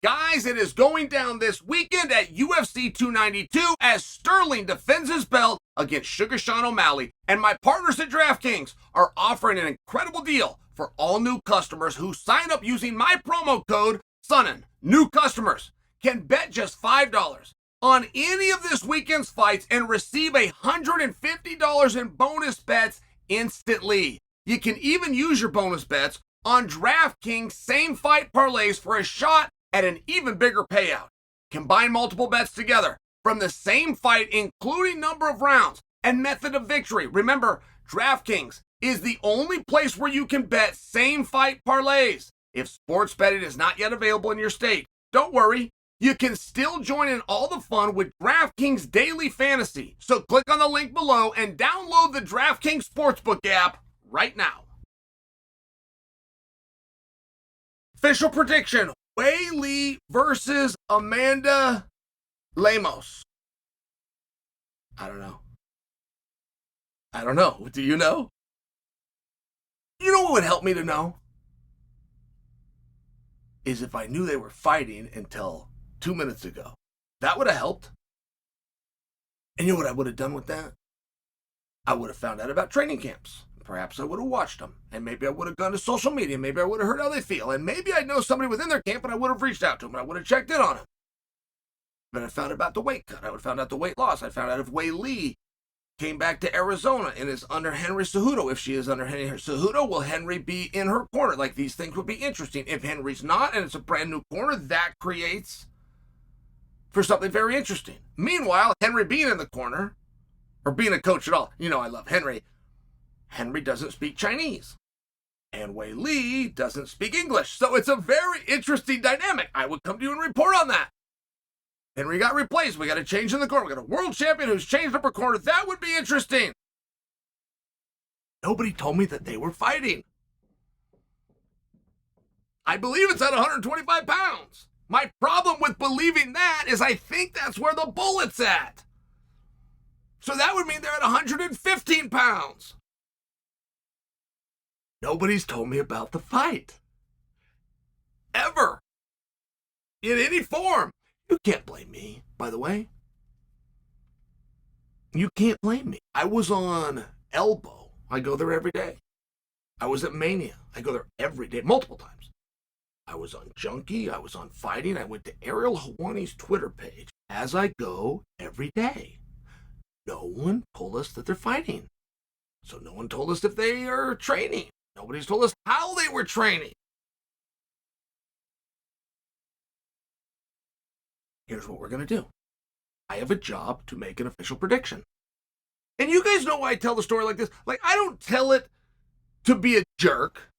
Guys, it is going down this weekend at UFC 292 as Sterling defends his belt against Sugar Sean O'Malley. And my partners at DraftKings are offering an incredible deal for all new customers who sign up using my promo code Sonnen. New customers can bet just $5 on any of this weekend's fights and receive $150 in bonus bets instantly. You can even use your bonus bets on DraftKings same fight parlays for a shot at an even bigger payout. Combine multiple bets together from the same fight, including number of rounds and method of victory. Remember, DraftKings is the only place where you can bet same fight parlays. If sports betting is not yet available in your state, don't worry. You can still join in all the fun with DraftKings Daily Fantasy. So click on the link below and download the DraftKings Sportsbook app right now. Official prediction: Weili versus Amanda Lemos. I don't know. Do you know? You know what would help me to know? Is if I knew they were fighting until 2 minutes ago. That would have helped. And you know what I would have done with that? I would have found out about training camps. Perhaps I would have watched them. And maybe I would have gone to social media. Maybe I would have heard how they feel. And maybe I know somebody within their camp and I would have reached out to them and I would have checked in on them. But I found out about the weight cut. I would have found out the weight loss. I found out if Weili came back to Arizona and is under Henry Cejudo. If she is under Henry Cejudo, will Henry be in her corner? Like, these things would be interesting. If Henry's not and it's a brand new corner, that creates for something very interesting. Meanwhile, Henry being in the corner, or being a coach at all, you know I love Henry. Henry doesn't speak Chinese. And Weili doesn't speak English. So it's a very interesting dynamic. I would come to you and report on that. Henry got replaced. We got a change in the corner. We got a world champion who's changed up her corner. That would be interesting. Nobody told me that they were fighting. I believe it's at 125 pounds. My problem with believing that is I think that's where the bullet's at. So that would mean they're at 115 pounds. Nobody's told me about the fight. Ever. In any form. You can't blame me, by the way. You can't blame me. I was on Elbow. I go there every day. I was at Mania. I go there every day, multiple times. I was on Junkie. I was on Fighting. I went to Ariel Helwani's Twitter page, as I go every day. No one told us that they're fighting. So no one told us if they are training. Nobody's told us how they were training. Here's what we're going to do. I have a job to make an official prediction. And you guys know why I tell the story like this. Like, I don't tell it to be a jerk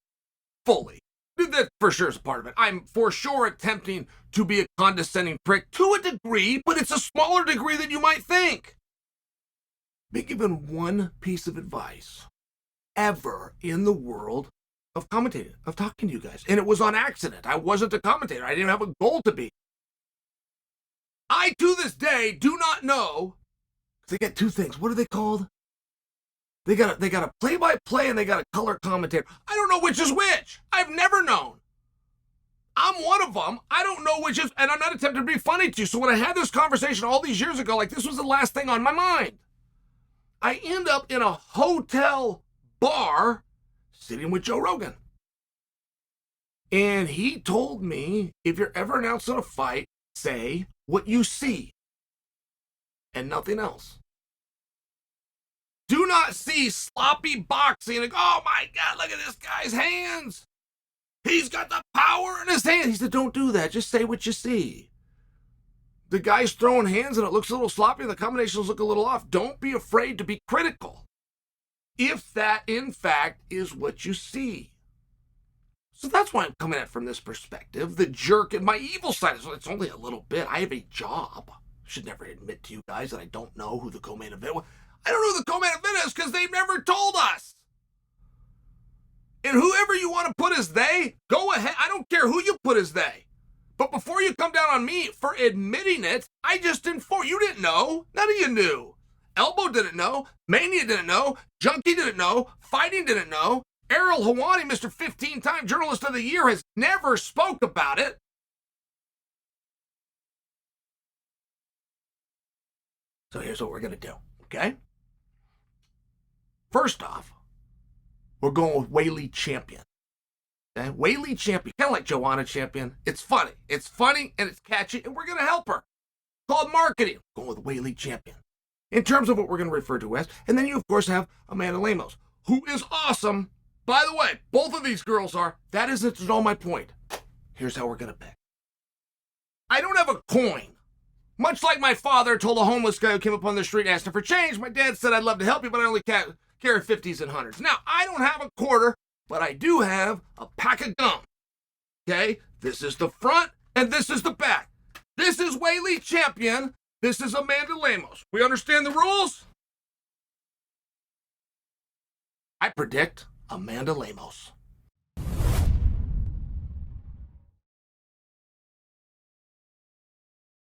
fully. That for sure is a part of it. I'm for sure attempting to be a condescending prick to a degree, but it's a smaller degree than you might think. Be given one piece of advice ever in the world of commentating, of talking to you guys. And it was on accident. I wasn't a commentator. I didn't have a goal to be. I, to this day, do not know. They get two things. What are they called? They got a play-by-play and they got a color commentator. I don't know which is which. I've never known. I'm one of them. I don't know which is, and I'm not attempting to be funny to you. So when I had this conversation all these years ago, like, this was the last thing on my mind. I end up in a hotel bar sitting with Joe Rogan. And he told me, if you're ever announcing a fight, say what you see and nothing else. Do not see sloppy boxing and go, oh my God, look at this guy's hands. He's got the power in his hands. He said, don't do that. Just say what you see. The guy's throwing hands and it looks a little sloppy and the combinations look a little off. Don't be afraid to be critical if that, in fact, is what you see. So that's why I'm coming at it from this perspective. The jerk and my evil side is, it's only a little bit. I have a job. I should never admit to you guys that I don't know who the co-main event was. I don't know who the co-main event is because they've never told us. And whoever you want to put as they, go ahead. I don't care who you put as they. But before you come down on me for admitting it, I just informed you. Didn't know. None of you knew. Elbow didn't know. Mania didn't know. Junkie didn't know. Fighting didn't know. Ariel Helwani, Mr. 15-time Journalist of the Year, has never spoke about it. So here's what we're going to do, okay? First off, we're going with Weili Champion. Okay? Weili Champion, kind of like Joanna Champion. It's funny. It's funny and it's catchy, and we're going to help her. Called marketing. Going with Weili Champion. In terms of what we're going to refer to as. And then you, of course, have Amanda Lemos, who is awesome. By the way, both of these girls are. That isn't all my point. Here's how we're going to pick. I don't have a coin. Much like my father told a homeless guy who came up on the street and asked him for change, my dad said, I'd love to help you, but I only carry 50s and 100s. Now, I don't have a quarter, but I do have a pack of gum. Okay? This is the front, and this is the back. This is Weili Champion. This is Amanda Lemos. We understand the rules? I predict Amanda Lemos.